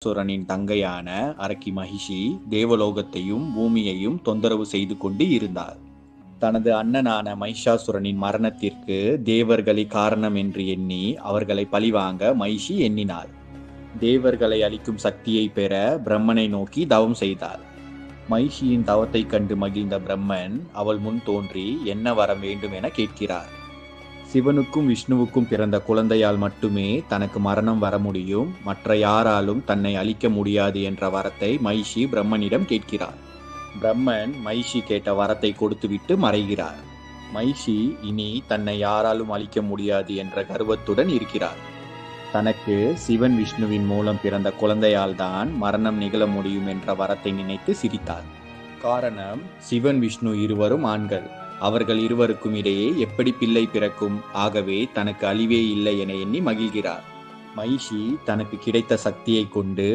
சுரனின் தங்கையான அரக்கி மகிஷி தேவலோகத்தையும் பூமியையும் தொந்தரவு செய்து கொண்டு இருந்தார். தனது அண்ணனான மகிஷாசுரனின் மரணத்திற்கு தேவர்களே காரணம் என்று எண்ணி அவர்களை பழிவாங்க மகிஷி எண்ணினாள். தேவர்களை அளிக்கும் சக்தியை பெற பிரம்மனை நோக்கி தவம் செய்தாள். மகிஷியின் தவத்தை கண்டு மகிழ்ந்த பிரம்மன் அவள் முன் தோன்றி என்ன வர வேண்டும் என கேட்கிறார். சிவனுக்கும் விஷ்ணுவுக்கும் பிறந்த குழந்தையால் மட்டுமே தனக்கு மரணம் வர முடியும், மற்ற யாராலும் தன்னை அழிக்க முடியாது என்ற வரத்தை மகிஷி பிரம்மனிடம் கேட்கிறார். பிரம்மன் மகிஷி கேட்ட வரத்தை கொடுத்துவிட்டு மறைகிறார். மகிஷி இனி தன்னை யாராலும் அழிக்க முடியாது என்ற கர்வத்துடன் இருக்கிறார். தனக்கு சிவன் விஷ்ணுவின் மூலம் பிறந்த குழந்தையால் தான் மரணம் நிகழ முடியும் என்ற வரத்தை நினைத்து சிரித்தார். காரணம், சிவன் விஷ்ணு இருவரும் ஆண்கள், அவர்கள் இருவருக்கும் இடையே எப்படி பிள்ளை பிறக்கும்? ஆகவே தனக்கு அழிவே இல்லை என எண்ணி மகிழ்கிறார். மகிஷி தனக்கு கிடைத்த சக்தியை கொண்டு